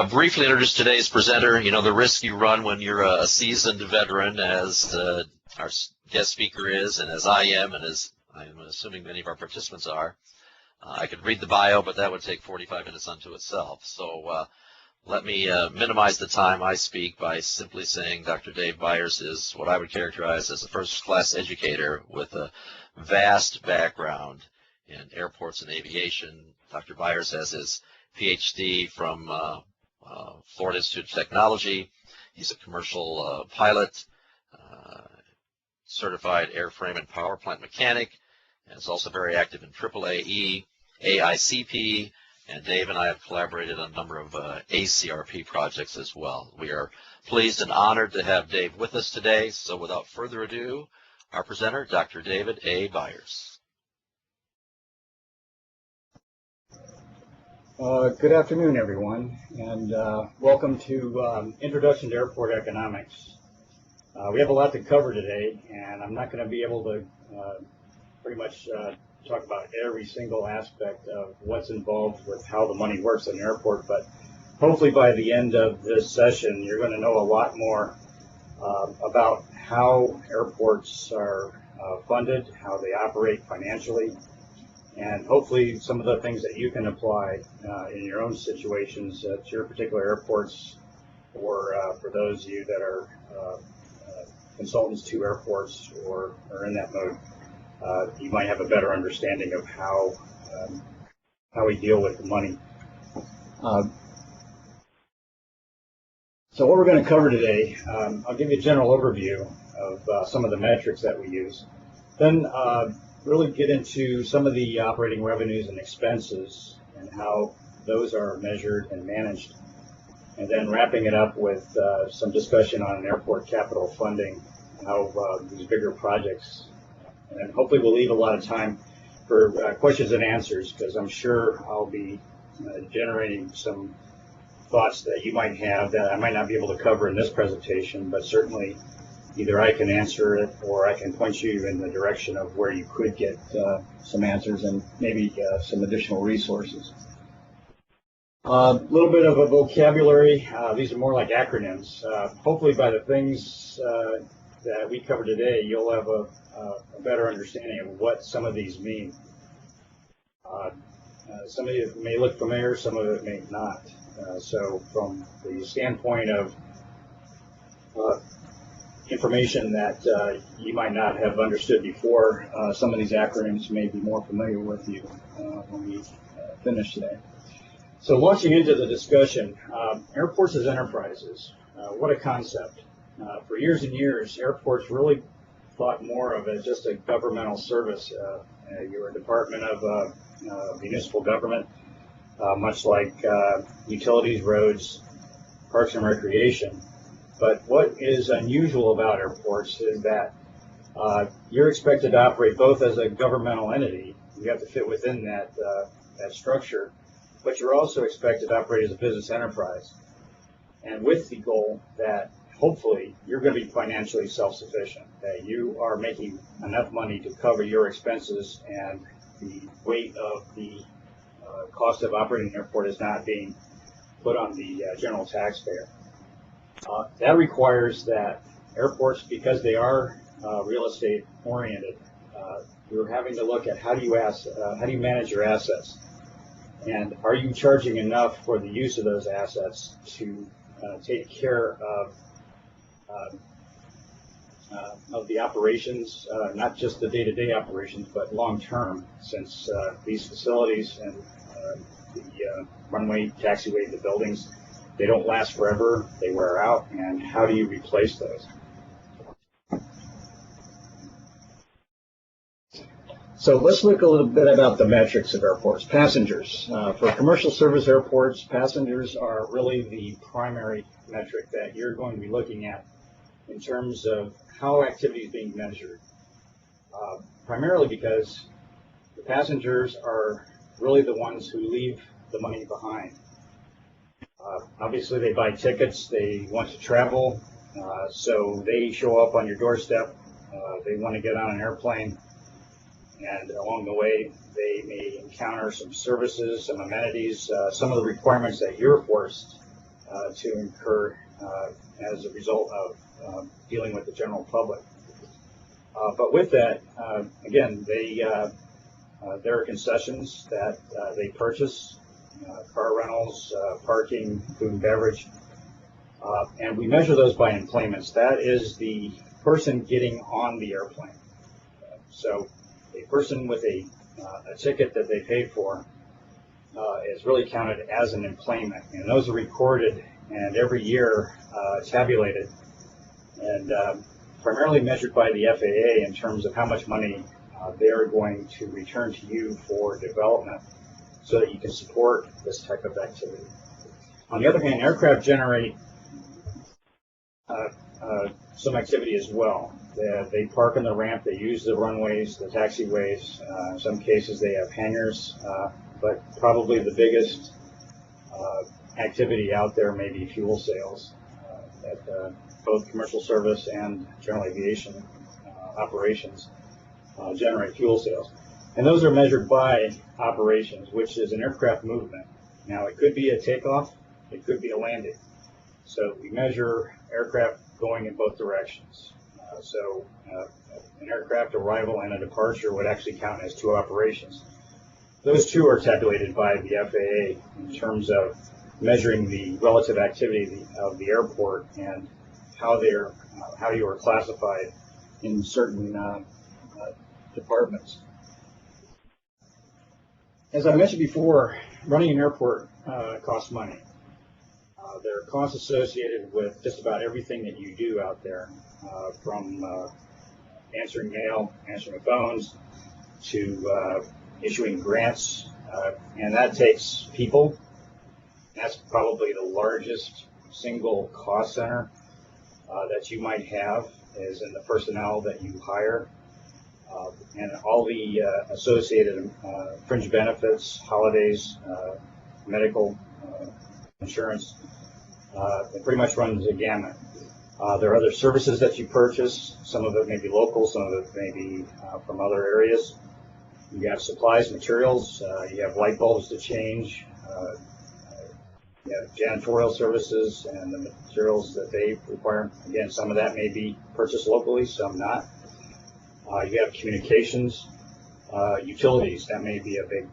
Briefly introduce today's presenter. You know, the risk you run when you're a seasoned veteran, as our guest speaker is, and as I am, and as I'm assuming many of our participants are. I could read the bio, but that would take 45 minutes unto itself. So let me minimize the time I speak by simply saying Dr. Dave Byers is what I would characterize as a first-class educator with a vast background in airports and aviation. Dr. Byers has his PhD from Florida Institute of Technology. He's a commercial pilot, certified airframe and power plant mechanic, and is also very active in AAAE, AICP, and Dave and I have collaborated on a number of ACRP projects as well. We are pleased and honored to have Dave with us today. So without further ado, our presenter, Dr. David A. Byers. Good afternoon, everyone, and welcome to Introduction to Airport Economics. We have a lot to cover today, and I'm not going to be able to pretty much talk about every single aspect of what's involved with how the money works in an airport, but hopefully by the end of this session, you're going to know a lot more about how airports are funded, how they operate financially, and hopefully some of the things that you can apply in your own situations at your particular airports, or for those of you that are consultants to airports or are in that mode, you might have a better understanding of how we deal with the money. So what we're going to cover today, I'll give you a general overview of some of the metrics that we use. Then really get into some of the operating revenues and expenses and how those are measured and managed. And then wrapping it up with some discussion on airport capital funding, how these bigger projects, and then hopefully we'll leave a lot of time for questions and answers, because I'm sure I'll be generating some thoughts that you might have that I might not be able to cover in this presentation, but certainly either I can answer it or I can point you in the direction of where you could get some answers and maybe some additional resources. A little bit of a vocabulary. These are more like acronyms. Hopefully by the things that we cover today, you'll have a better understanding of what some of these mean. Some of it may look familiar, some of it may not. So from the standpoint of information that you might not have understood before, some of these acronyms may be more familiar with you when we finish today. So launching into the discussion, airports as enterprises, what a concept. For years and years, airports really thought more of it as just a governmental service. You're a department of municipal government, much like utilities, roads, parks and recreation. But what is unusual about airports is that you're expected to operate both as a governmental entity. You have to fit within that structure, but you're also expected to operate as a business enterprise, and with the goal that hopefully you're going to be financially self-sufficient, that you are making enough money to cover your expenses, and the weight of the cost of operating an airport is not being put on the general taxpayer. That requires that airports, because they are real estate oriented, you're having to look at how do you manage your assets, and are you charging enough for the use of those assets to take care of the operations, not just the day-to-day operations, but long-term, since these facilities and the runway, taxiway, the buildings, they don't last forever, they wear out, and how do you replace those? So let's look a little bit about the metrics of airports. Passengers. For commercial service airports, passengers are really the primary metric that you're going to be looking at in terms of how activity is being measured. Primarily because the passengers are really the ones who leave the money behind. Obviously, they buy tickets, they want to travel, so they show up on your doorstep, they want to get on an airplane, and along the way, they may encounter some services, some amenities, some of the requirements that you're forced to incur as a result of dealing with the general public. But with that, again, there are concessions that they purchase, car rentals, parking, food and beverage, and we measure those by enplanements. That is the person getting on the airplane. So a person with a ticket that they paid for is really counted as an enplanement, and those are recorded and every year tabulated and primarily measured by the FAA in terms of how much money they're going to return to you for development so that you can support this type of activity. On the other hand, aircraft generate some activity as well. They park on the ramp, they use the runways, the taxiways. In some cases they have hangars, but probably the biggest activity out there may be fuel sales at both commercial service and general aviation operations generate fuel sales. And those are measured by operations, which is an aircraft movement. Now it could be a takeoff, it could be a landing. So we measure aircraft going in both directions. An aircraft arrival and a departure would actually count as two operations. Those two are tabulated by the FAA in terms of measuring the relative activity of the airport and how you are classified in certain departments. As I mentioned before, running an airport costs money. There are costs associated with just about everything that you do out there, from answering mail, answering the phones, to issuing grants, and that takes people. That's probably the largest single cost center that you might have is in the personnel that you hire, and all the associated fringe benefits, holidays, medical insurance. It pretty much runs the gamut. There are other services that you purchase. Some of it may be local, some of it may be from other areas. You have supplies, materials, you have light bulbs to change, you have janitorial services and the materials that they require. Again, some of that may be purchased locally, some not. You have communications, utilities, that may be a big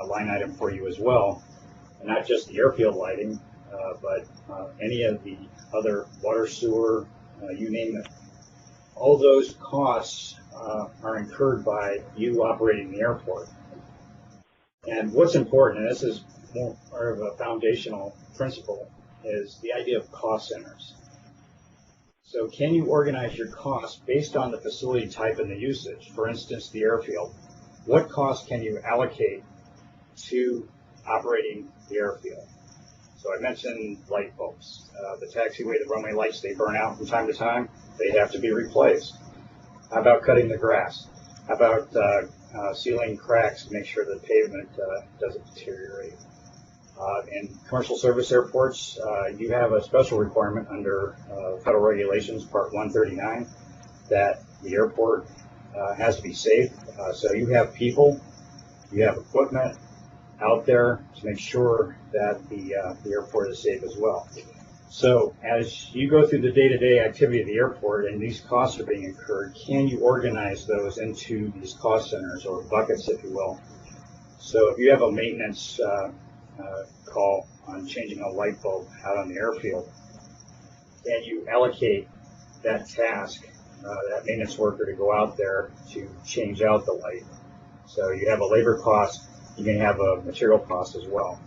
line item for you as well. And not just the airfield lighting, but any of the other water, sewer, you name it. All those costs are incurred by you operating the airport. And what's important, and this is more of a foundational principle, is the idea of cost centers. So can you organize your costs based on the facility type and the usage? For instance, the airfield. What cost can you allocate to operating the airfield? So I mentioned light bulbs. The taxiway, the runway lights, they burn out from time to time. They have to be replaced. How about cutting the grass? How about sealing cracks to make sure the pavement doesn't deteriorate? In commercial service airports, you have a special requirement under federal regulations, Part 139, that the airport has to be safe. So you have people, you have equipment out there to make sure that the airport is safe as well. So as you go through the day-to-day activity of the airport and these costs are being incurred, can you organize those into these cost centers or buckets, if you will? So if you have a maintenance call on changing a light bulb out on the airfield, can you allocate that task, that maintenance worker, to go out there to change out the light? So you have a labor cost, you can have a material cost as well.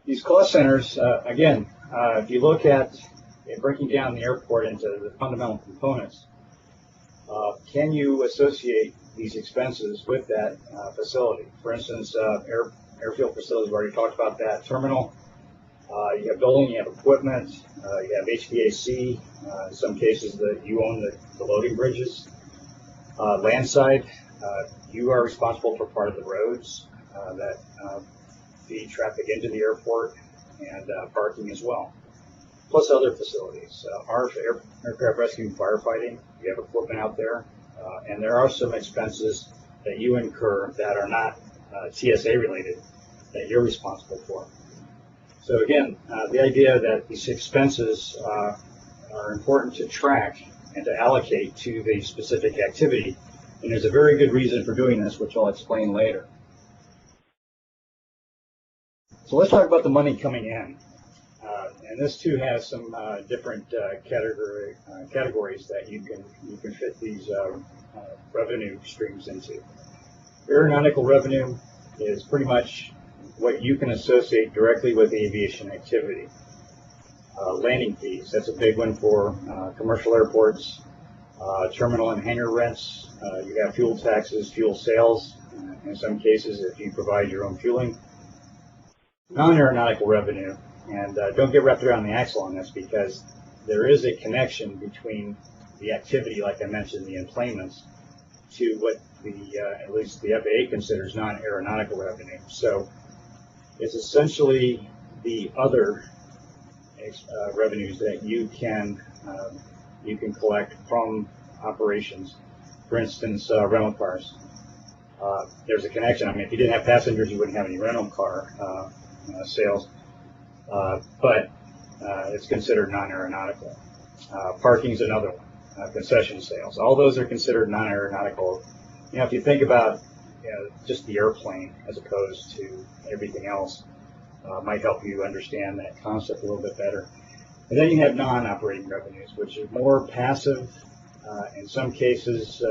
These cost centers, again, if you look at breaking down the airport into the fundamental components, can you associate these expenses with that facility? For instance, airfield facilities, we already talked about that. Terminal, you have building, you have equipment, you have HVAC, in some cases that you own the loading bridges. Landside, you are responsible for part of the roads that feed traffic into the airport, and parking as well, plus other facilities. Aircraft rescue and firefighting, you have equipment out there, and there are some expenses that you incur that are not TSA related, that you're responsible for. So again, the idea that these expenses are important to track and to allocate to the specific activity, and there's a very good reason for doing this, which I'll explain later. So let's talk about the money coming in. And this too has some different categories that you can fit these revenue streams into. Aeronautical revenue is pretty much what you can associate directly with aviation activity. Landing fees, that's a big one for commercial airports. Terminal and hangar rents, you have fuel taxes, fuel sales, in some cases if you provide your own fueling. Non-aeronautical revenue, and don't get wrapped around the axle on this because there is a connection between the activity, like I mentioned, the enplanements, to what at least the FAA considers non-aeronautical revenue. So it's essentially the other revenues that you can collect from operations. For instance, rental cars. There's a connection. I mean, if you didn't have passengers, you wouldn't have any rental car sales, but it's considered non-aeronautical. Parking is another one. Concession sales. All those are considered non-aeronautical. You know, if you think about just the airplane as opposed to everything else, might help you understand that concept a little bit better. And then you have non-operating revenues, which are more passive. In some cases,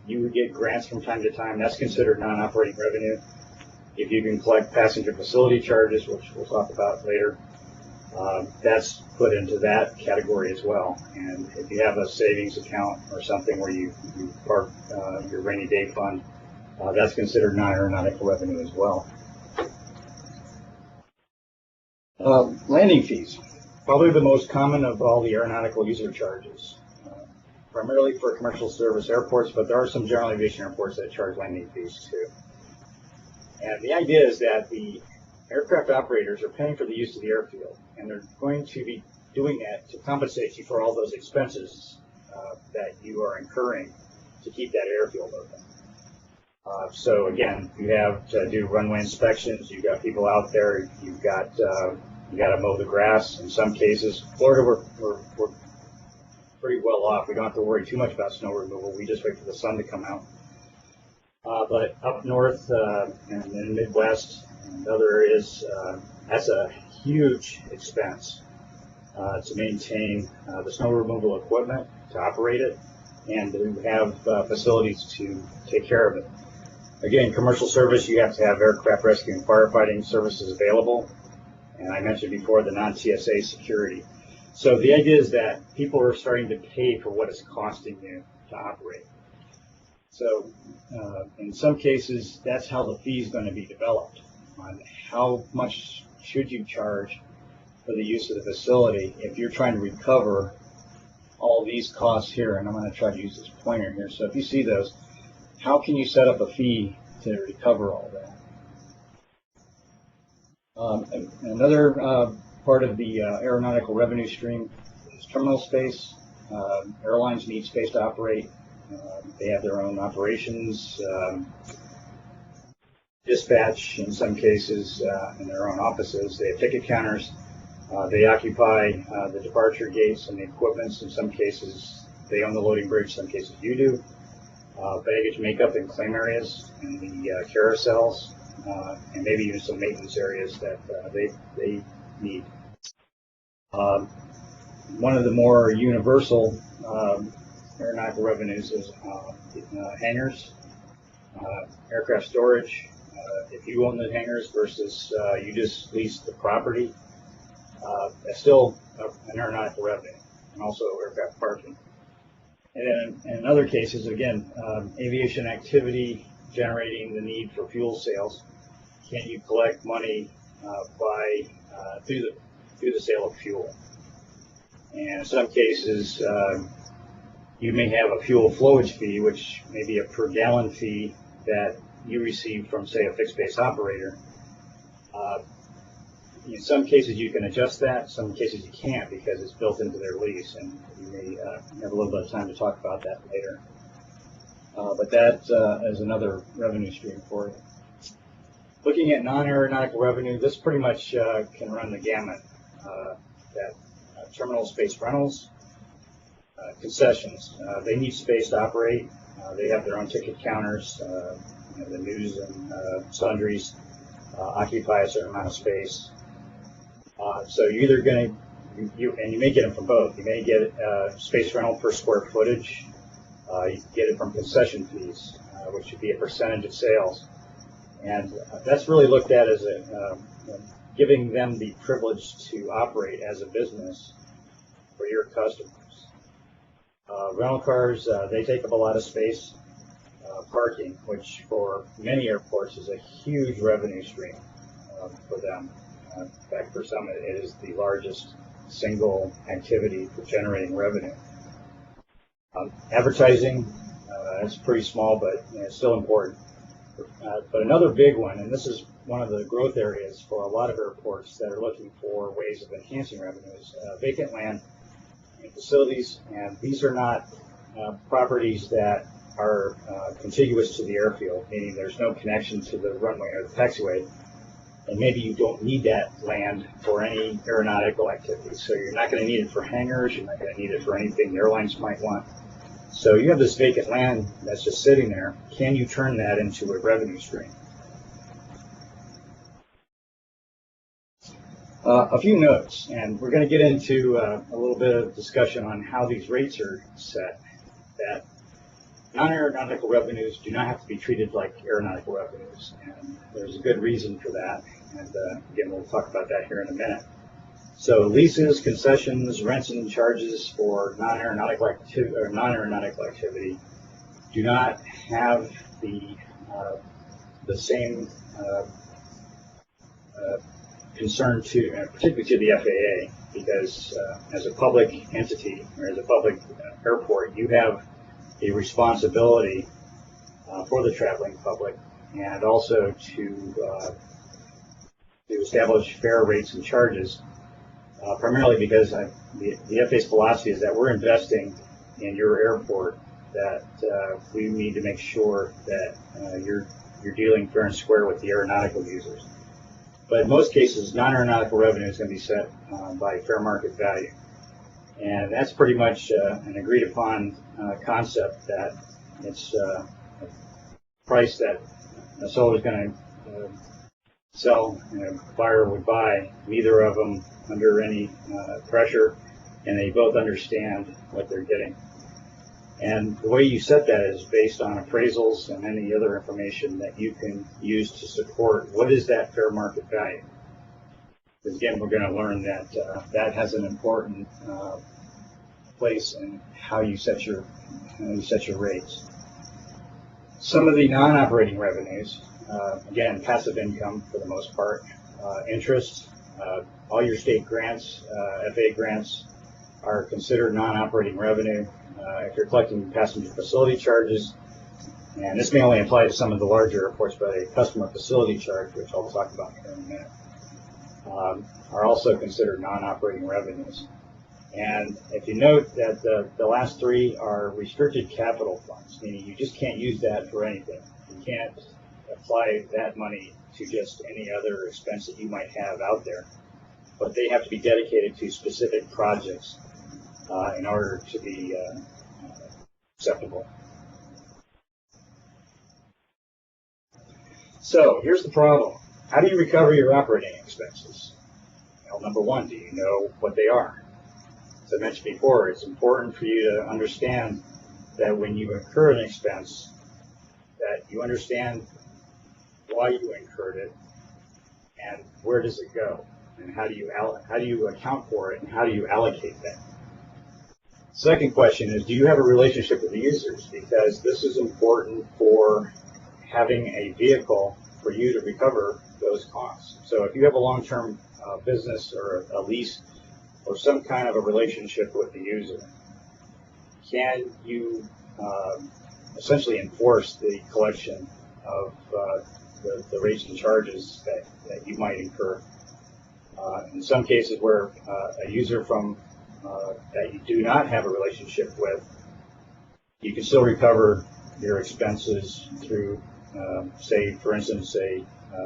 you would get grants from time to time. That's considered non-operating revenue. If you can collect passenger facility charges, which we'll talk about later, that's put into that category as well. And if you have a savings account or something where you park your rainy day fund, that's considered non-aeronautical revenue as well. Landing fees, probably the most common of all the aeronautical user charges, primarily for commercial service airports, but there are some general aviation airports that charge landing fees too. And the idea is that the aircraft operators are paying for the use of the airfield, and they're going to be doing that to compensate you for all those expenses that you are incurring to keep that airfield open. So again, you have to do runway inspections. You've got people out there. You've got you got to mow the grass. In some cases, Florida, we're pretty well off. We don't have to worry too much about snow removal. We just wait for the sun to come out. But up north and in the Midwest and other areas, that's a huge expense to maintain the snow removal equipment, to operate it, and to have facilities to take care of it. Again, commercial service, you have to have aircraft rescue and firefighting services available. And I mentioned before the non-TSA security. So the idea is that people are starting to pay for what it's costing you to operate. So in some cases, that's how the fee is going to be developed, on how much should you charge for the use of the facility if you're trying to recover all these costs here. And I'm going to try to use this pointer here. So if you see those, how can you set up a fee to recover all that? Another part of the aeronautical revenue stream is terminal space. Airlines need space to operate. They have their own operations, dispatch in some cases, in their own offices. They have ticket counters. They occupy the departure gates and the equipments. In some cases, they own the loading bridge. Some cases, you do. Baggage makeup and claim areas and the carousels, and maybe even some maintenance areas that they need. One of the more universal aeronautical revenues is hangars, aircraft storage. If you own the hangars versus you just lease the property, that's still an aeronautical revenue, and also aircraft parking. And then in other cases, again, aviation activity generating the need for fuel sales. Can you collect money through the sale of fuel? And in some cases, you may have a fuel flowage fee, which may be a per gallon fee that you receive from, say, a fixed base operator. In some cases, you can adjust that. Some cases, you can't because it's built into their lease, and you may have a little bit of time to talk about that later. But that is another revenue stream for you. Looking at non-aeronautical revenue, this pretty much can run the gamut. That terminal space rentals, concessions. They need space to operate. They have their own ticket counters. The news and sundries occupy a certain amount of space. So you're either going to, and you may get them from both. You may get space rental per square footage. You can get it from concession fees, which would be a percentage of sales. And that's really looked at as giving them the privilege to operate as a business for your customers. Rental cars, they take up a lot of space. Parking, which for many airports is a huge revenue stream for them. In fact, for some, it is the largest single activity for generating revenue. Advertising, it's pretty small, but it's still important. But another big one, and this is one of the growth areas for a lot of airports that are looking for ways of enhancing revenues, vacant land and facilities. And these are not properties that are contiguous to the airfield, meaning there's no connection to the runway or the taxiway, and maybe you don't need that land for any aeronautical activities. So you're not going to need it for hangars, you're not going to need it for anything the airlines might want. So you have this vacant land that's just sitting there. Can you turn that into a revenue stream? A few notes, and we're going to get into a little bit of discussion on how these rates are set. That non-aeronautical revenues do not have to be treated like aeronautical revenues, and there's a good reason for that. And again, we'll talk about that here in a minute. So leases, concessions, rents, and charges for non-aeronautical activity do not have the same concern to, particularly to the FAA, because as a public entity or as a public airport, you have a responsibility for the traveling public, and also to establish fair rates and charges, primarily because the FAA's philosophy is that we're investing in your airport, that we need to make sure that you're dealing fair and square with the aeronautical users. But in most cases, non-aeronautical revenue is going to be set by fair market value. And that's pretty much an agreed upon concept, that it's a price that a seller is going to sell and a buyer would buy, neither of them under any pressure, and they both understand what they're getting. And the way you set that is based on appraisals and any other information that you can use to support what is that fair market value. Because again, we're going to learn that that has an important place in how you set your rates. Some of the non-operating revenues, again, passive income for the most part, interest, all your state grants, FAA grants are considered non-operating revenue. If you're collecting passenger facility charges, and this may only apply to some of the larger airports, but a customer facility charge, which I'll talk about here in a minute, are also considered non-operating revenues. And if you note that the last three are restricted capital funds, meaning you just can't use that for anything. You can't apply that money to just any other expense that you might have out there, but they have to be dedicated to specific projects in order to be acceptable. So here's the problem. How do you recover your operating expenses? Well, number one, do you know what they are? As I mentioned before, it's important for you to understand that when you incur an expense, that you understand why you incurred it and where does it go, and how do you account for it, and how do you allocate that. Second question is, do you have a relationship with the users? Because this is important for having a vehicle for you to recover those costs. So if you have a long-term business or a lease or some kind of a relationship with the user, can you essentially enforce the collection of the rates and charges that you might incur? In some cases where a user from that you do not have a relationship with, you can still recover your expenses through, say, for instance, a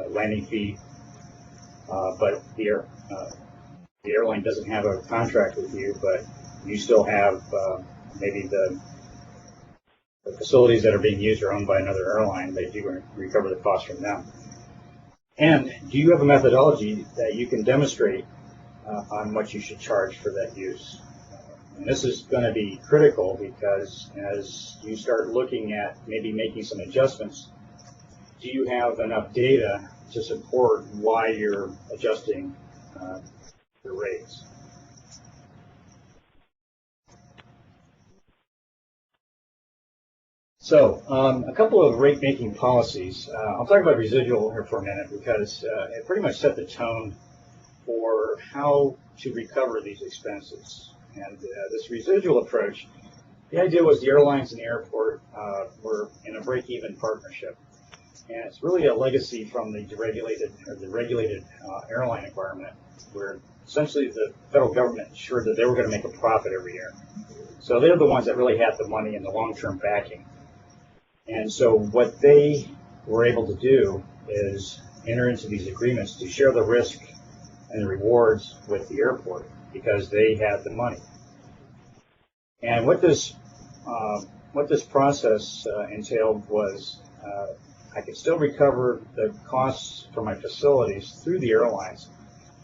landing fee, but the airline doesn't have a contract with you, but you still have maybe the facilities that are being used are owned by another airline, but you recover the cost from them. And do you have a methodology that you can demonstrate on what you should charge for that use? And this is going to be critical because as you start looking at maybe making some adjustments, do you have enough data to support why you're adjusting your rates? So a couple of rate-making policies. I'll talk about residual here for a minute because it pretty much set the tone for how to recover these expenses. And this residual approach, the idea was the airlines and the airport were in a break-even partnership. And it's really a legacy from the deregulated or the regulated airline environment, where essentially the federal government ensured that they were going to make a profit every year. So they're the ones that really had the money and the long-term backing. And so what they were able to do is enter into these agreements to share the risk and the rewards with the airport because they had the money. And what this process entailed was I could still recover the costs for my facilities through the airlines,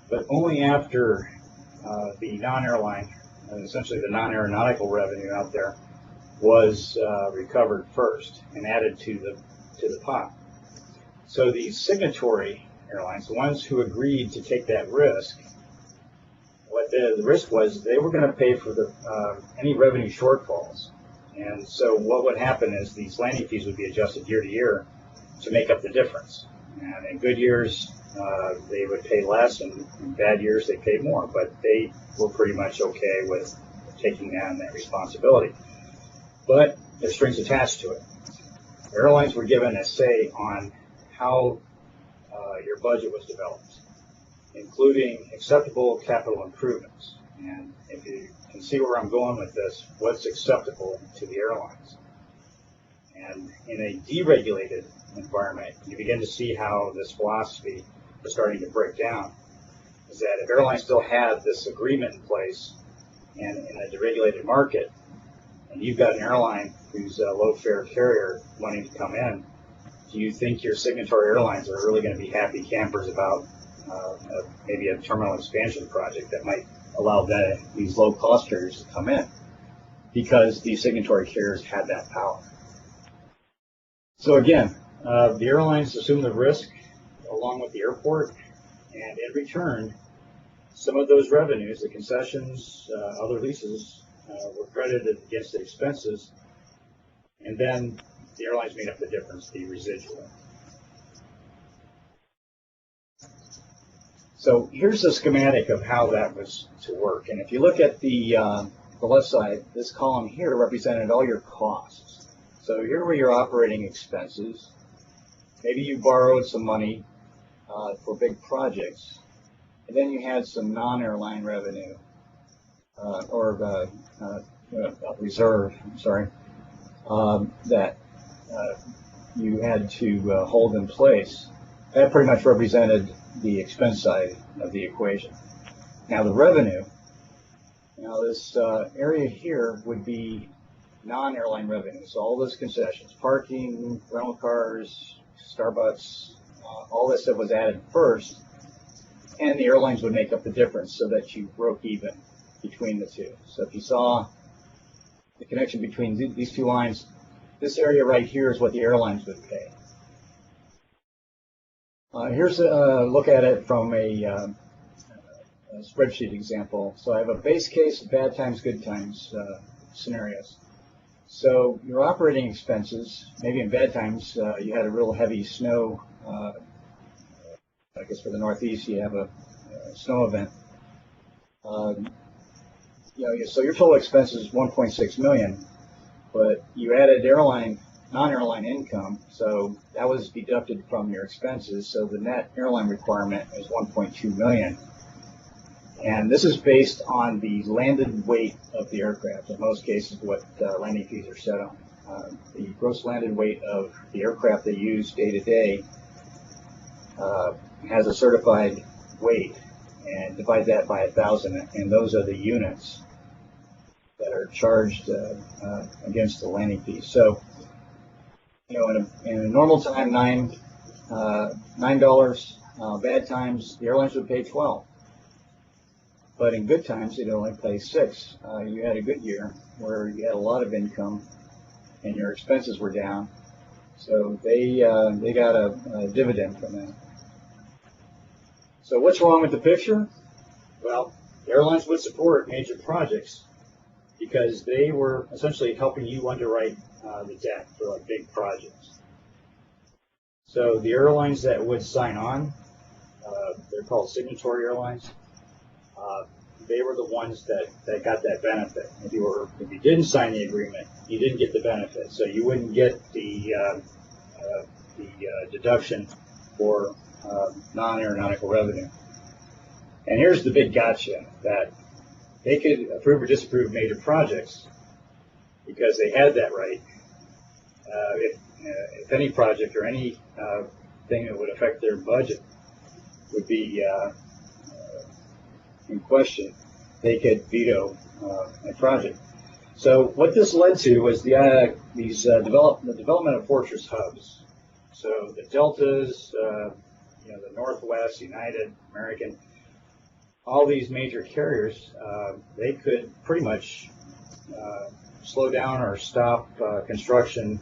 but only after the non-airline, essentially the non-aeronautical revenue out there, was recovered first and added to the pot. So the signatory airlines, the ones who agreed to take that risk, what the risk was, they were going to pay for any revenue shortfalls. And so what would happen is these landing fees would be adjusted year to year to make up the difference. And in good years, they would pay less, and in bad years, they paid more. But they were pretty much okay with taking on that responsibility. But there's strings attached to it. Airlines were given a say on how your budget was developed, including acceptable capital improvements. And if you can see where I'm going with this, what's acceptable to the airlines? And in a deregulated environment, you begin to see how this philosophy is starting to break down. Is that if airlines still had this agreement in place and in a deregulated market, and you've got an airline who's a low-fare carrier wanting to come in, do you think your signatory airlines are really going to be happy campers about maybe a terminal expansion project that might allow these low-cost carriers to come in? Because these signatory carriers had that power. So again, the airlines assume the risk along with the airport, and in return, some of those revenues, the concessions, other leases, were credited against the expenses, and then the airlines made up the difference, the residual. So here's a schematic of how that was to work. And if you look at the left side, this column here represented all your costs. So here were your operating expenses. Maybe you borrowed some money for big projects, and then you had some non-airline revenue or reserve, that you had to hold in place. That pretty much represented the expense side of the equation. Now the revenue, this area here would be non-airline revenue. So all those concessions, parking, rental cars, Starbucks, all this stuff was added first, and the airlines would make up the difference so that you broke even between the two. So if you saw the connection between these two lines, this area right here is what the airlines would pay. Here's a look at it from a spreadsheet example. So I have a base case, bad times, good times scenarios. So your operating expenses, maybe in bad times, you had a real heavy snow. I guess for the Northeast, you have a snow event. So your total expense is 1.6 million, but you added non-airline income, so that was deducted from your expenses. So the net airline requirement is 1.2 million. And this is based on the landed weight of the aircraft. In most cases, what landing fees are set on. The gross landed weight of the aircraft they use day to day has a certified weight and divide that by 1,000, and those are the units that are charged against the landing fee. So, in a normal time, $9. Bad times, the airlines would pay 12. But in good times, they'd only pay 6. You had a good year where you had a lot of income and your expenses were down, so they got a dividend from that. So what's wrong with the picture? Well, the airlines would support major projects because they were essentially helping you underwrite the debt for like big projects. So the airlines that would sign on, they're called signatory airlines. They were the ones that got that benefit. If you didn't sign the agreement, you didn't get the benefit. So you wouldn't get the deduction for non-aeronautical revenue. And here's the big gotcha, that they could approve or disapprove major projects because they had that right. If any project or any thing that would affect their budget would be in question, they could veto a project. So what this led to was the development of fortress hubs. So the Deltas, the Northwest, United, American, all these major carriers, they could pretty much slow down or stop construction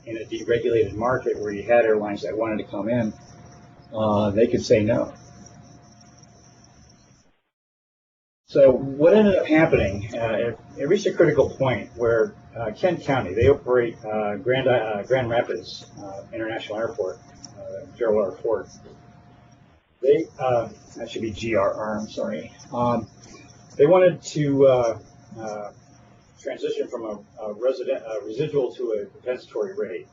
in a deregulated market where you had airlines that wanted to come in. They could say no. So what ended up happening, it reached a critical point where Kent County, they operate Grand Rapids International Airport, Gerald R. Ford. That should be GRR, I'm sorry. They wanted to transition from a residual to a compensatory rate,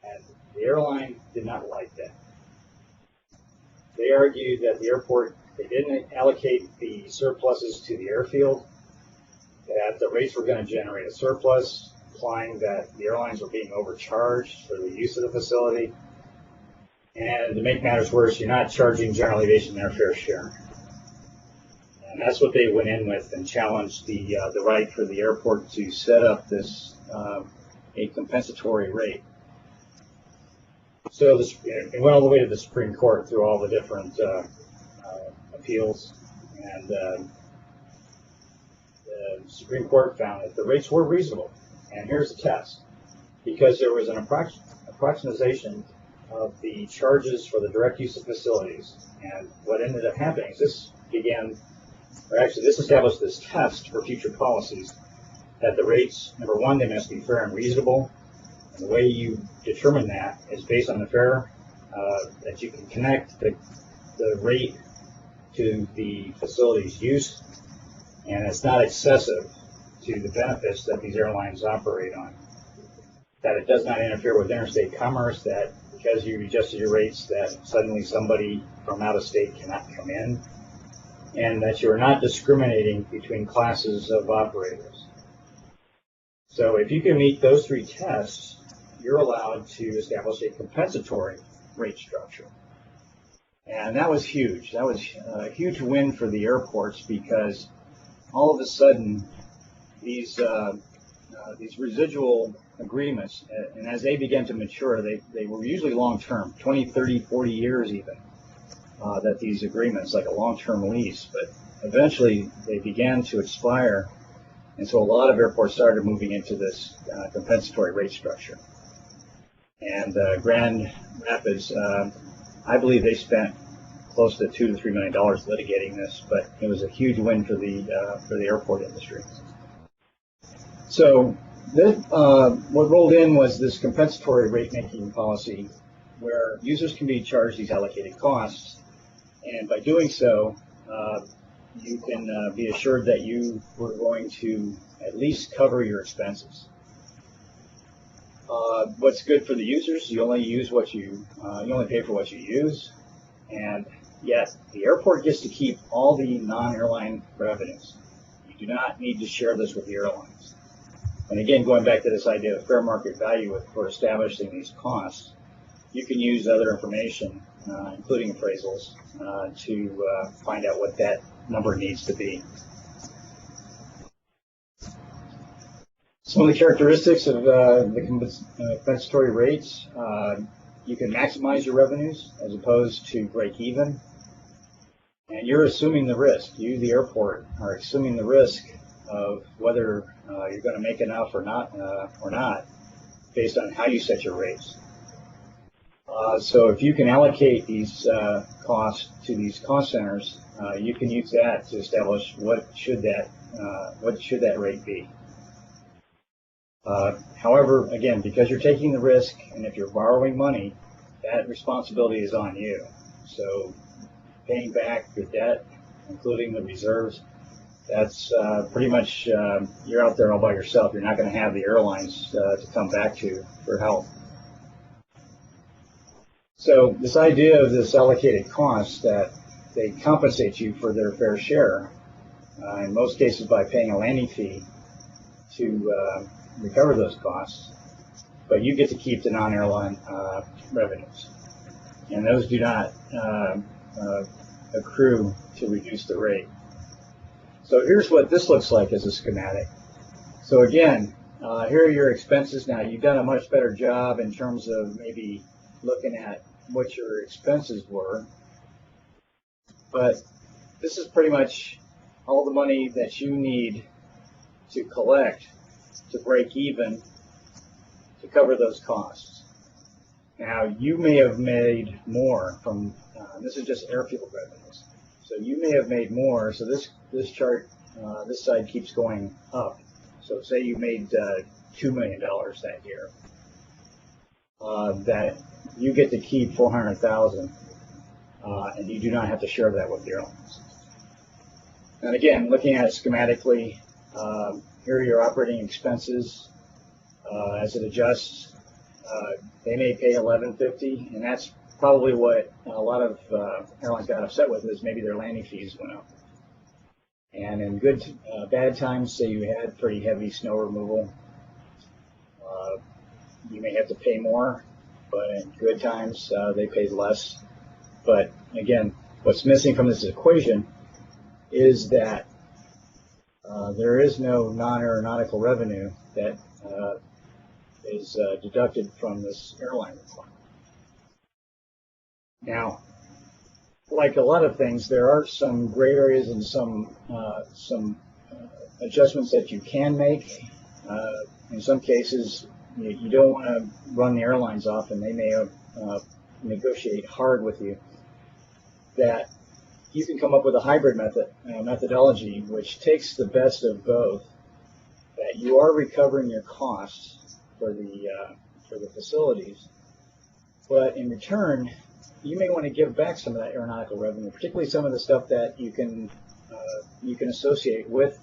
and the airline did not like that. They argued that the airport, they didn't allocate the surpluses to the airfield, that the rates were going to generate a surplus, implying that the airlines were being overcharged for the use of the facility. And to make matters worse, you're not charging general aviation their fair share. And that's what they went in with and challenged the right for the airport to set up this a compensatory rate. So it went all the way to the Supreme Court through all the different appeals, and the Supreme Court found that the rates were reasonable. And here's the test. Because there was an approximation of the charges for the direct use of facilities, and what ended up happening is this established this test for future policies, that the rates, number one, they must be fair and reasonable. And the way you determine that is based on the fair, that you can connect the rate to the facility's use, and it's not excessive to the benefits that these airlines operate on. That it does not interfere with interstate commerce, that because you adjusted your rates that suddenly somebody from out of state cannot come in, and that you are not discriminating between classes of operators. So if you can meet those three tests, you're allowed to establish a compensatory rate structure. And that was huge. That was a huge win for the airports, because all of a sudden these residual agreements, and as they began to mature, they were usually long-term, 20, 30, 40 years even, that these agreements, like a long-term lease, but eventually they began to expire, and so a lot of airports started moving into this compensatory rate structure. And Grand Rapids, I believe they spent close to $2 to $3 million litigating this, but it was a huge win for the airport industry. So what rolled in was this compensatory rate-making policy, where users can be charged these allocated costs, and by doing so, you can be assured that you were going to at least cover your expenses. What's good for the users? You only use what you only pay for what you use, and yet the airport gets to keep all the non-airline revenues. You do not need to share this with the airlines. And again, going back to this idea of fair market value for establishing these costs, you can use other information, including appraisals, to find out what that number needs to be. Some of the characteristics of the compensatory rates: you can maximize your revenues as opposed to break even, and you're assuming the risk. You, the airport, are assuming the risk of whether you're going to make enough or not, based on how you set your rates. So if you can allocate these costs to these cost centers, you can use that to establish what should that rate be. However, again, because you're taking the risk, and if you're borrowing money, that responsibility is on you. So paying back your debt, including the reserves, that's pretty much, you're out there all by yourself. You're not going to have the airlines to come back to for help. So this idea of this allocated cost, that they compensate you for their fair share, in most cases by paying a landing fee to recover those costs, but you get to keep the non-airline revenues, and those do not accrue to reduce the rate. So here's what this looks like as a schematic. So again, here are your expenses. Now, you've done a much better job in terms of maybe looking at what your expenses were, but this is pretty much all the money that you need to collect to break even to cover those costs. Now, you may have made more from, this is just airfield revenues, so you may have made more. So this chart, this side keeps going up. So say you made $2 million that year, that you get to keep $400,000, and you do not have to share that with the airlines. And again, looking at it schematically, here are your operating expenses. As it adjusts, they may pay $11.50, and that's probably what a lot of airlines got upset with, is maybe their landing fees went up. And in good, bad times, say you had pretty heavy snow removal, you may have to pay more, but in good times, they paid less. But again, what's missing from this equation is that there is no non-aeronautical revenue that is deducted from this airline requirement. Now, like a lot of things, there are some gray areas and some adjustments that you can make. In some cases, you don't want to run the airlines off, and they may negotiate hard with you. That you can come up with a hybrid methodology, which takes the best of both. That you are recovering your costs for the facilities, but in return, you may want to give back some of that aeronautical revenue, particularly some of the stuff that you can associate with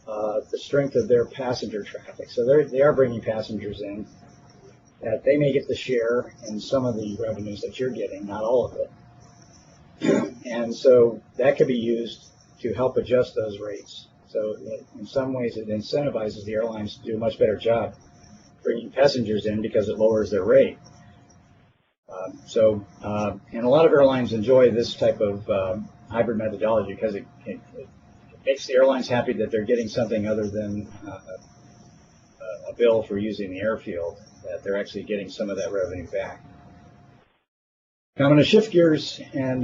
the strength of their passenger traffic. So they are bringing passengers in, that they may get the share in some of the revenues that you're getting, not all of it. And so that could be used to help adjust those rates. So in some ways, it incentivizes the airlines to do a much better job bringing passengers in because it lowers their rate. And a lot of airlines enjoy this type of hybrid methodology because it makes the airlines happy that they're getting something other than a bill for using the airfield, that they're actually getting some of that revenue back. Now I'm going to shift gears and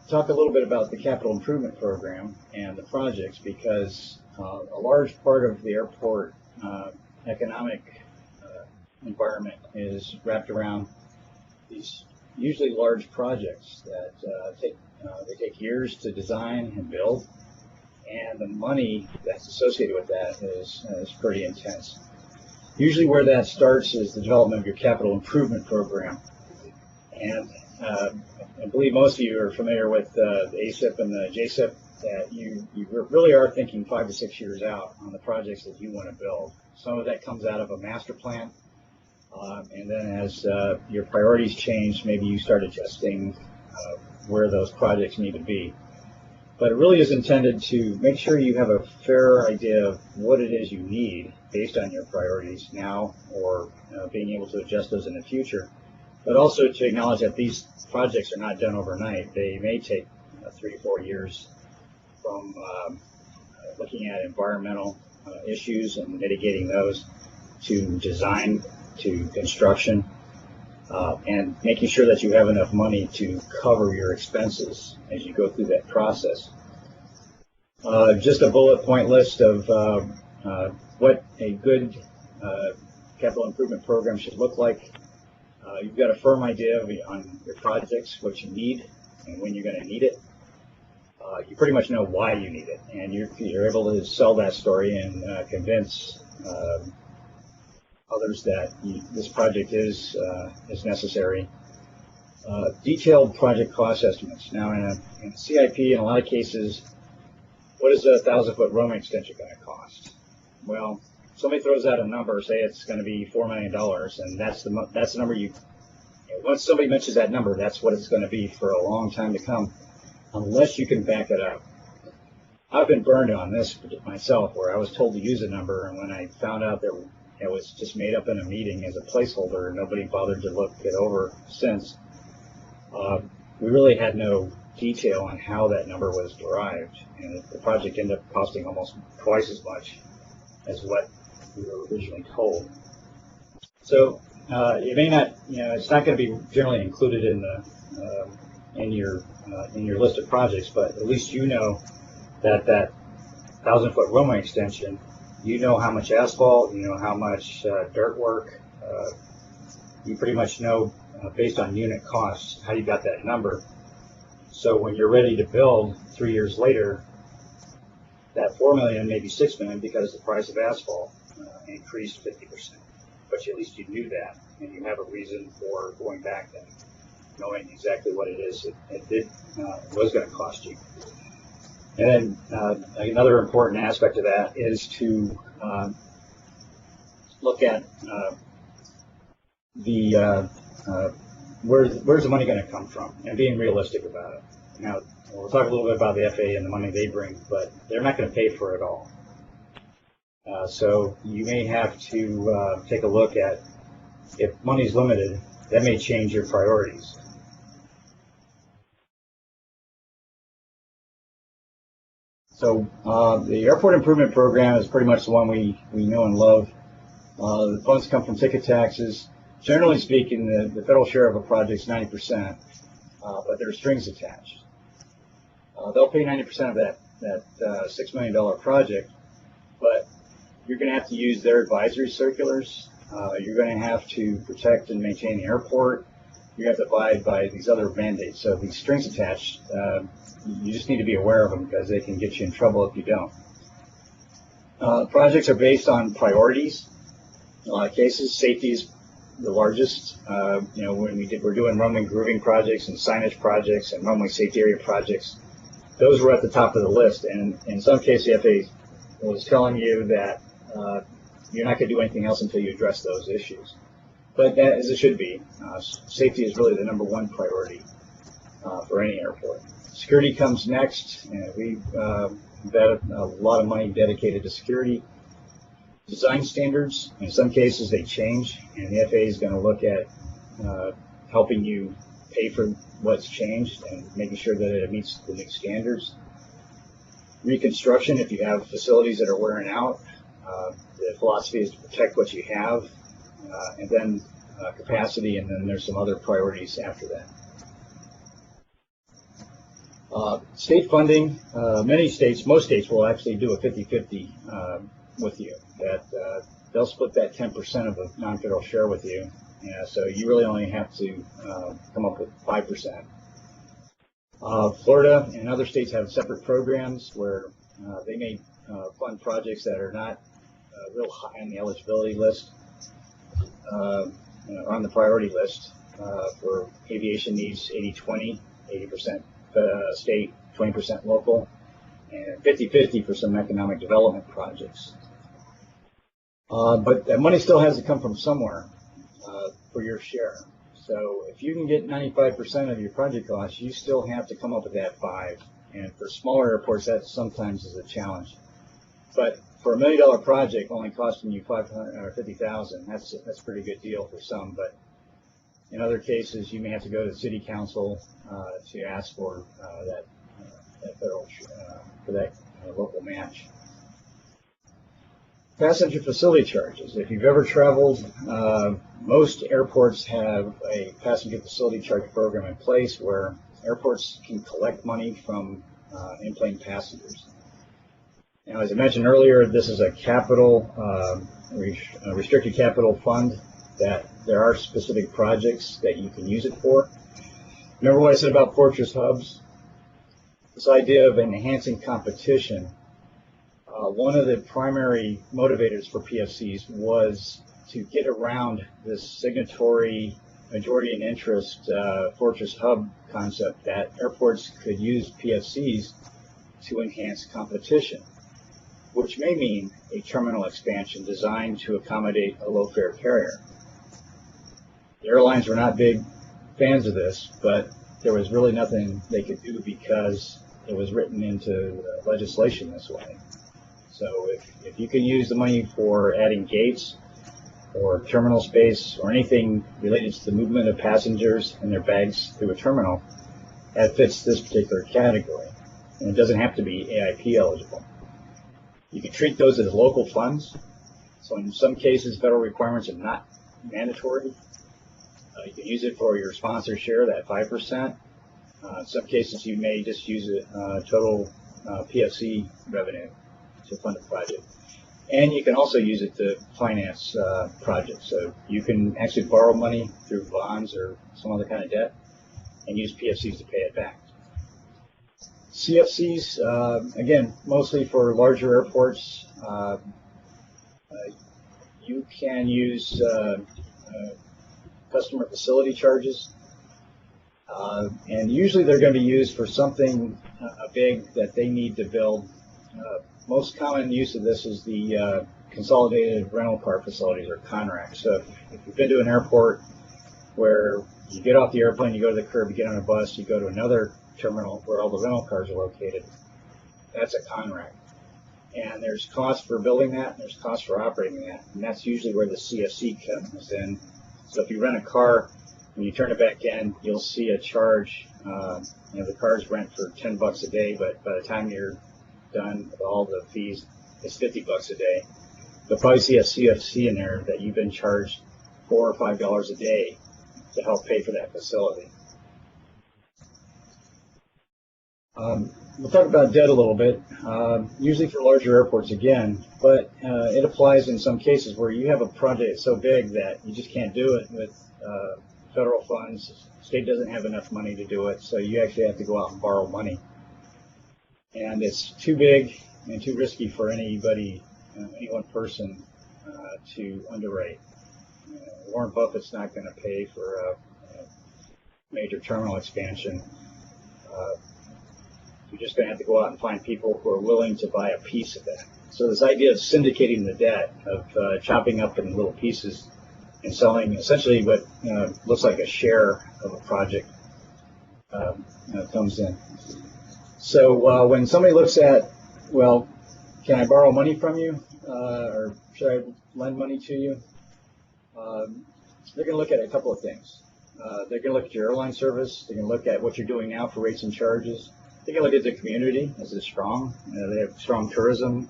talk a little bit about the capital improvement program and the projects, because a large part of the airport economic environment is wrapped around these usually large projects that take years to design and build, and the money that's associated with that is pretty intense. Usually where that starts is the development of your capital improvement program. And I believe most of you are familiar with the ASIP and the JSIP, that you really are thinking 5 to 6 years out on the projects that you want to build. Some of that comes out of a master plan, and then as your priorities change, maybe you start adjusting where those projects need to be. But it really is intended to make sure you have a fair idea of what it is you need based on your priorities now, or being able to adjust those in the future, but also to acknowledge that these projects are not done overnight. They may take 3 to 4 years, from looking at environmental issues and mitigating those, to design, to construction, and making sure that you have enough money to cover your expenses as you go through that process. Just a bullet point list of what a good capital improvement program should look like. You've got a firm idea on your projects, what you need, and when you're going to need it. You pretty much know why you need it, and you're able to sell that story and convince others that this project is necessary. Detailed project cost estimates. Now, in a CIP, in a lot of cases, what is a 1,000-foot roaming extension going to cost? Well, somebody throws out a number, say it's going to be $4 million, and that's the number once somebody mentions that number, that's what it's going to be for a long time to come, unless you can back it up. I've been burned on this myself, where I was told to use a number, and when I found out that it was just made up in a meeting as a placeholder, and nobody bothered to look it over since, we really had no detail on how that number was derived, and the project ended up costing almost twice as much as what we were originally told. So it may not, it's not going to be generally included in your list of projects, but at least you know that 1,000-foot roadway extension, you know how much asphalt, you know how much dirt work, you pretty much know based on unit costs how you got that number. So when you're ready to build 3 years later, that $4 million may be $6 million because the price of asphalt increased 50%. But at least you knew that, and you have a reason for going back and knowing exactly what it is it was going to cost you. And then another important aspect of that is to look at where's the money going to come from, and being realistic about it. Now, we'll talk a little bit about the FAA and the money they bring, but they're not going to pay for it all. So you may have to take a look at, if money's limited, that may change your priorities. So the Airport Improvement Program is pretty much the one we know and love. The funds come from ticket taxes. Generally speaking, the federal share of a project is 90%, but there are strings attached. They'll pay 90% of that $6 million project, but you're going to have to use their advisory circulars. You're going to have to protect and maintain the airport. You have to abide by these other mandates. So these strings attached, you just need to be aware of them because they can get you in trouble if you don't. Projects are based on priorities. In a lot of cases, safety is the largest. When we're doing runway grooving projects and signage projects and runway safety area projects, those were at the top of the list. And in some cases, the FAA was telling you that you're not going to do anything else until you address those issues. But that, as it should be, safety is really the number one priority for any airport. Security comes next, and we've got a lot of money dedicated to security. Design standards, in some cases they change, and the FAA is going to look at helping you pay for what's changed and making sure that it meets the new standards. Reconstruction, if you have facilities that are wearing out, the philosophy is to protect what you have, and then capacity, and then there's some other priorities after that. State funding, most states will actually do a 50-50 with you. That they'll split that 10% of the non-federal share with you. So you really only have to come up with 5%. Florida and other states have separate programs where they may fund projects that are not real high on the eligibility list, on the priority list. For aviation needs, 80-20, 80% state, 20% local, and 50-50 for some economic development projects. But that money still has to come from somewhere for your share. So if you can get 95% of your project costs, you still have to come up with that 5. And for smaller airports, that sometimes is a challenge. But for $1 million project only costing you $550,000, that's a pretty good deal for some. But In other cases, you may have to go to city council to ask for that federal for that local match. Passenger facility charges. If you've ever traveled, most airports have a passenger facility charge program in place where airports can collect money from in-plane passengers. Now, as I mentioned earlier, this is a capital, restricted capital fund that there are specific projects that you can use it for. Remember what I said about fortress hubs? This idea of enhancing competition. One of the primary motivators for PFCs was to get around this signatory majority in interest fortress hub concept that airports could use PFCs to enhance competition, which may mean a terminal expansion designed to accommodate a low-fare carrier. The airlines were not big fans of this, but there was really nothing they could do because it was written into legislation this way. So if you can use the money for adding gates or terminal space or anything related to the movement of passengers and their bags through a terminal, that fits this particular category. And it doesn't have to be AIP eligible. You can treat those as local funds. So in some cases, federal requirements are not mandatory. You can use it for your sponsor share, that 5%. In some cases, you may just use it total PFC revenue to fund a project. And you can also use it to finance projects. So you can actually borrow money through bonds or some other kind of debt and use PFCs to pay it back. CFCs, again, mostly for larger airports. You can use customer facility charges. And usually they're going to be used for something big that they need to build. Most common use of this is the consolidated rental car facilities, or CONRAC. So if you've been to an airport where you get off the airplane, you go to the curb, you get on a bus, you go to another terminal where all the rental cars are located, that's a CONRAC. And there's cost for building that, and there's cost for operating that, and that's usually where the CFC comes in. So if you rent a car, when you turn it back in, you'll see a charge. The cars rent for $10 a day, but by the time you're done with all the fees, it's $50 a day. You'll probably see a CFC in there that you've been charged $4 or $5 a day to help pay for that facility. We'll talk about debt a little bit, usually for larger airports again, but it applies in some cases where you have a project so big that you just can't do it with federal funds. State doesn't have enough money to do it, so you actually have to go out and borrow money. And it's too big and too risky for anybody, any one person to underwrite. Warren Buffett's not going to pay for a major terminal expansion. You're just going to have to go out and find people who are willing to buy a piece of that. So this idea of syndicating the debt, of chopping up in little pieces and selling essentially what looks like a share of a project comes in. So when somebody looks at, well, can I borrow money from you, or should I lend money to you? They're going to look at a couple of things. They're going to look at your airline service. They're going to look at what you're doing now for rates and charges. They're going to look at the community. Is it strong? They have strong tourism,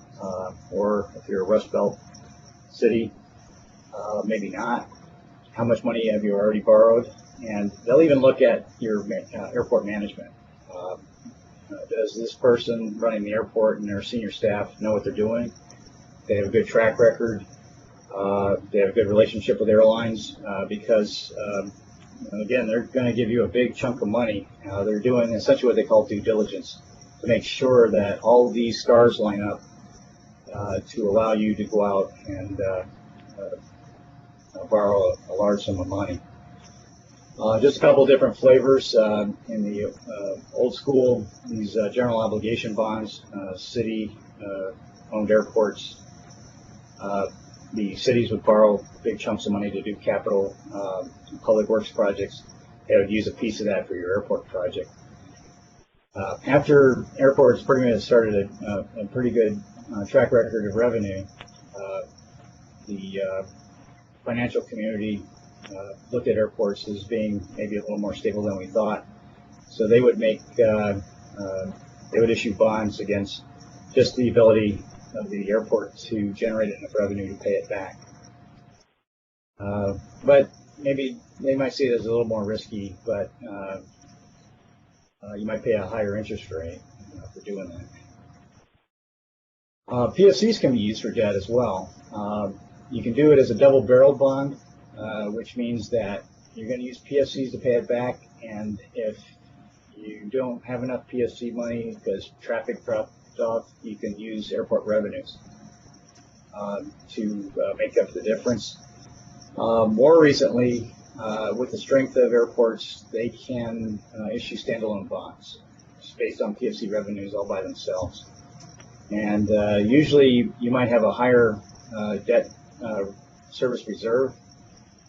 or if you're a Rust Belt city, maybe not. How much money have you already borrowed? And they'll even look at your airport management. Does this person running the airport and their senior staff know what they're doing? They have a good track record. They have a good relationship with airlines because, again, they're going to give you a big chunk of money. They're doing essentially what they call due diligence to make sure that all of these stars line up to allow you to go out and borrow a large sum of money. Just a couple of different flavors. In the old school, these general obligation bonds, city-owned airports, the cities would borrow big chunks of money to do capital public works projects. They would use a piece of that for your airport project. After airports pretty much started a pretty good track record of revenue, the financial community looked at airports as being maybe a little more stable than we thought. So they would they would issue bonds against just the ability of the airport to generate enough revenue to pay it back. But maybe they might see it as a little more risky, but you might pay a higher interest rate for doing that. PSCs can be used for debt as well. You can do it as a double-barreled bond, which means that you're going to use PSCs to pay it back, and if you don't have enough PSC money because traffic dropped off, you can use airport revenues to make up the difference. More recently, with the strength of airports, they can issue standalone bonds based on PSC revenues all by themselves. And usually you might have a higher debt service reserve.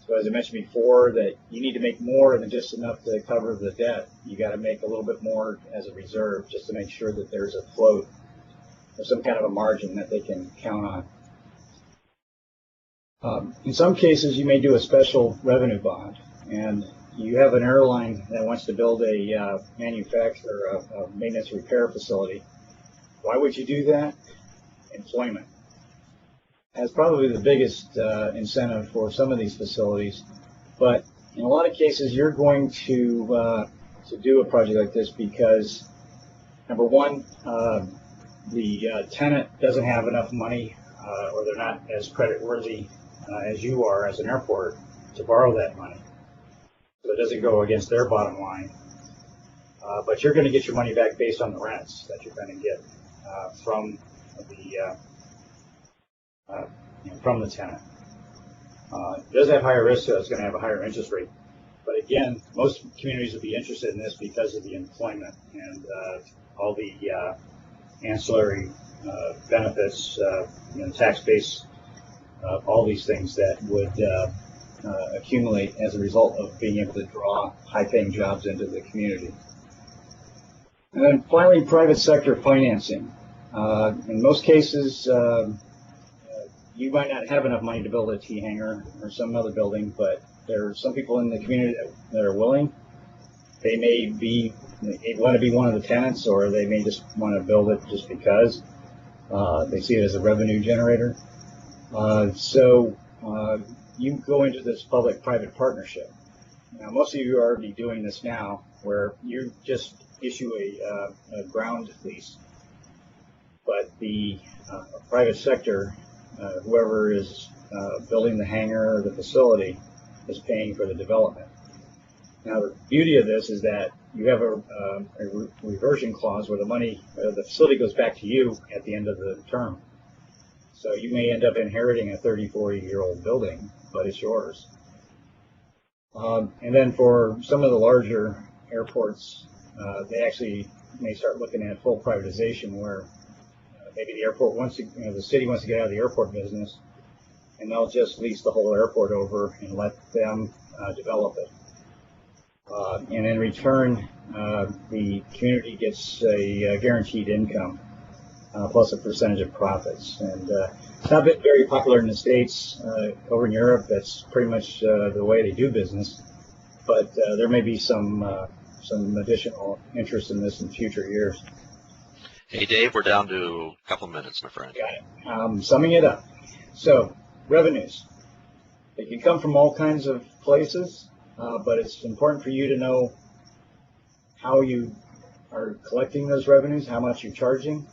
So as I mentioned before, that you need to make more than just enough to cover the debt. You got to make a little bit more as a reserve just to make sure that there's a float or some kind of a margin that they can count on. In some cases, you may do a special revenue bond, and you have an airline that wants to build a manufacturer, a maintenance repair facility. Why would you do that? Employment. That's probably the biggest incentive for some of these facilities, but in a lot of cases, you're going to do a project like this because, number one, the tenant doesn't have enough money, or they're not as creditworthy as you are as an airport to borrow that money. So it doesn't go against their bottom line. But you're going to get your money back based on the rents that you're going to get from the tenant. It does have higher risk, so it's going to have a higher interest rate. But again, most communities would be interested in this because of the employment and all the ancillary benefits, tax base, all these things that would accumulate as a result of being able to draw high-paying jobs into the community. And then finally, private sector financing. In most cases, you might not have enough money to build a T hangar or some other building, but there are some people in the community that are willing. They may want to be one of the tenants, or they may just want to build it just because they see it as a revenue generator. So you go into this public-private partnership. Now, most of you are already doing this now, where you just issue a ground lease, but the private sector, whoever is building the hangar or the facility, is paying for the development. Now, the beauty of this is that you have a reversion clause where the facility goes back to you at the end of the term. So you may end up inheriting a 30, 40-year-old building, but it's yours. And then for some of the larger airports, they actually may start looking at full privatization, where maybe the airport the city wants to get out of the airport business, and they'll just lease the whole airport over and let them develop it. And in return, the community gets a guaranteed income plus a percentage of profits. And it's not been very popular in the States. Over in Europe, that's pretty much the way they do business. But there may be some additional interest in this in future years. Hey, Dave, we're down to a couple minutes, my friend. Got it. Summing it up. So, revenues. They can come from all kinds of places, but it's important for you to know how you are collecting those revenues, how much you're charging.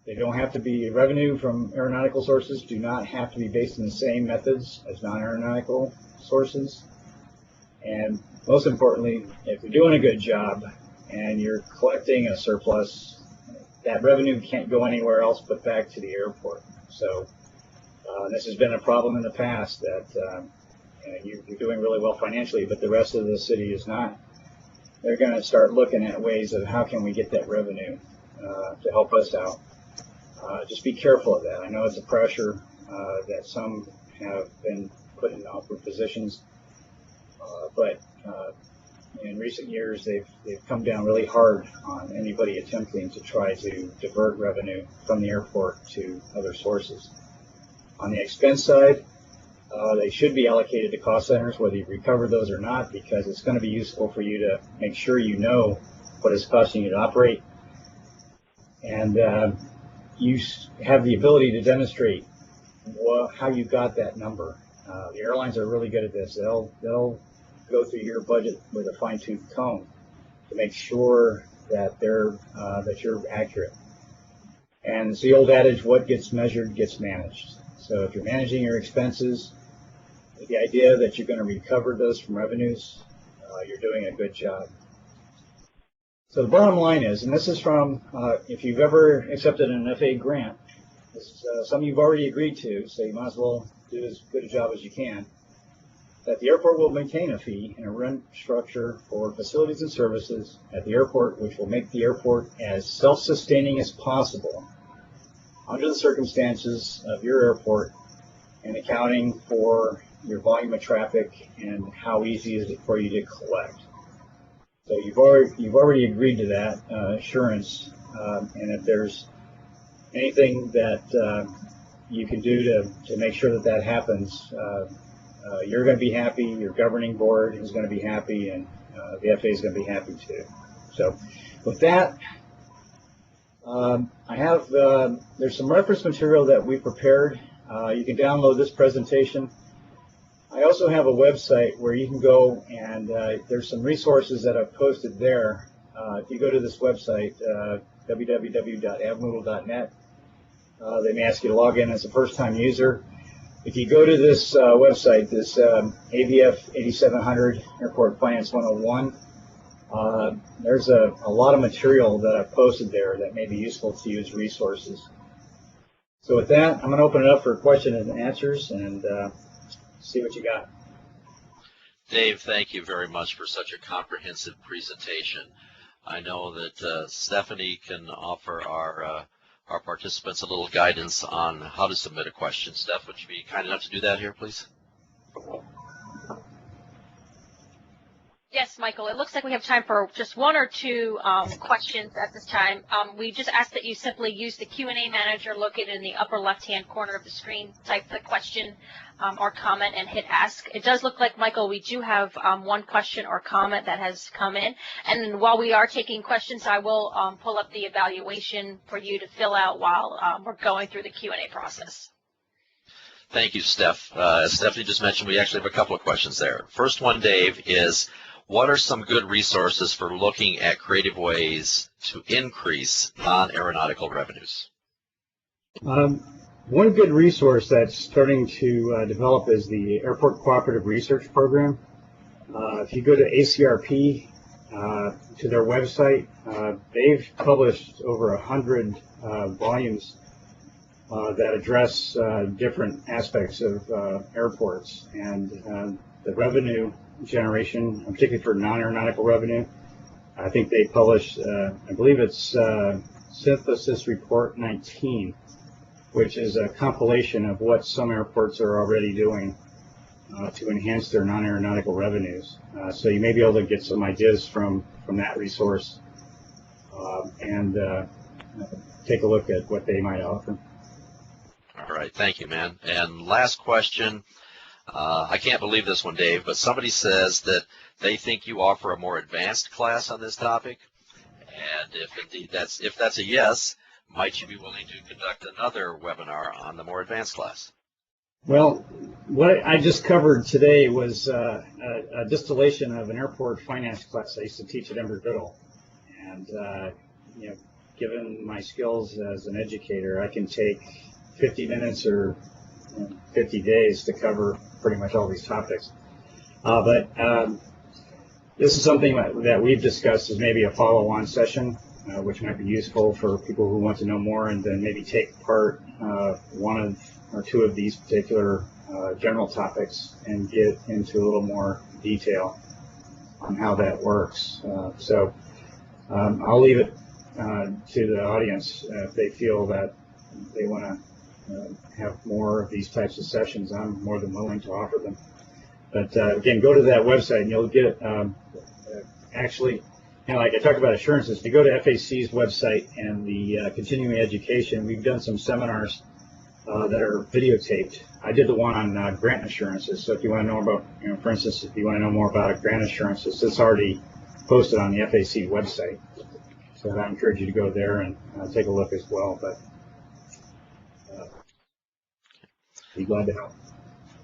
They don't have to be revenue from aeronautical sources, do not have to be based on the same methods as non-aeronautical sources. And most importantly, if you're doing a good job and you're collecting a surplus, that revenue can't go anywhere else but back to the airport. So this has been a problem in the past, that you're doing really well financially, but the rest of the city is not. They're going to start looking at ways of how can we get that revenue to help us out. Just be careful of that. I know it's a pressure that some have been put in awkward positions, but in recent years they've come down really hard on anybody attempting to try to divert revenue from the airport to other sources. On the expense side, They should be allocated to cost centers, whether you recover those or not, because it's going to be useful for you to make sure you know what it's costing you to operate. And you have the ability to demonstrate how you got that number. The airlines are really good at this. They'll go through your budget with a fine-tooth comb to make sure that that you're accurate. And it's the old adage, what gets measured gets managed. So if you're managing your expenses with the idea that you're going to recover those from revenues, you're doing a good job. So the bottom line is, and this is from, if you've ever accepted an FAA grant, this is something you've already agreed to, so you might as well do as good a job as you can, that the airport will maintain a fee and a rent structure for facilities and services at the airport, which will make the airport as self-sustaining as possible under the circumstances of your airport and accounting for your volume of traffic and how easy is it for you to collect. So you've already agreed to that assurance, and if there's anything that you can do to make sure that that happens, you're going to be happy, your governing board is going to be happy, and the FAA is going to be happy too. So with that, I have, there's some reference material that we prepared. You can download this presentation. I also have a website where you can go and there's some resources that I've posted there. If you go to this website, www.avmoodle.net, they may ask you to log in as a first-time user. If you go to this website, this AVF 8700 Airport Finance 101, there's a lot of material that I've posted there that may be useful to you as resources. So with that, I'm going to open it up for questions and answers and see what you got. Dave, thank you very much for such a comprehensive presentation. I know that Stephanie can offer our participants a little guidance on how to submit a question. Steph, would you be kind enough to do that here, please? Yes, Michael. It looks like we have time for just one or two questions at this time. We just ask that you simply use the Q&A manager located in the upper left-hand corner of the screen. Type the question or comment and hit ask. It does look like, Michael, we do have one question or comment that has come in. And while we are taking questions, I will pull up the evaluation for you to fill out while we're going through the Q&A process. Thank you, Steph. As Stephanie just mentioned, we actually have a couple of questions there. First one, Dave, is what are some good resources for looking at creative ways to increase non-aeronautical revenues? One good resource that's starting to develop is the Airport Cooperative Research Program. If you go to ACRP, to their website, they've published over 100 volumes that address different aspects of airports and the revenue generation, particularly for non-aeronautical revenue. I think they published, I believe it's Synthesis Report 19, which is a compilation of what some airports are already doing to enhance their non-aeronautical revenues. So you may be able to get some ideas from that resource and take a look at what they might offer. All right, thank you, man. And last question. I can't believe this one, Dave, but somebody says that they think you offer a more advanced class on this topic. And if indeed that's a yes, might you be willing to conduct another webinar on the more advanced class? Well, what I just covered today was a distillation of an airport finance class I used to teach at Embry-Riddle. And you know, given my skills as an educator, I can take 50 minutes or 50 days to cover pretty much all these topics. But this is something that we've discussed as maybe a follow-on session, which might be useful for people who want to know more and then maybe take part one or two of these particular general topics and get into a little more detail on how that works. So I'll leave it to the audience if they feel that they want to have more of these types of sessions. I'm more than willing to offer them. But again, go to that website and you'll get actually, you know, like I talked about assurances, if you go to FAC's website and the continuing education, we've done some seminars that are videotaped. I did the one on grant assurances. So if you want to know about, for instance, if you want to know more about grant assurances, it's already posted on the FAC website. So I encourage you to go there and take a look as well. But be glad to help.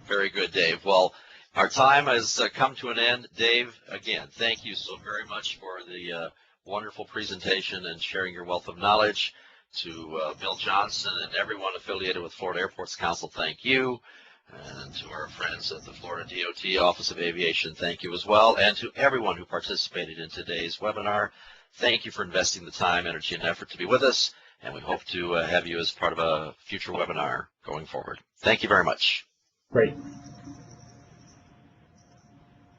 Very good, Dave. Well, our time has come to an end. Dave, again, thank you so very much for the wonderful presentation and sharing your wealth of knowledge. To Bill Johnson and everyone affiliated with Florida Airports Council, thank you. And to our friends at the Florida DOT Office of Aviation, thank you as well. And to everyone who participated in today's webinar, thank you for investing the time, energy, and effort to be with us. And we hope to have you as part of a future webinar going forward. Thank you very much. Great.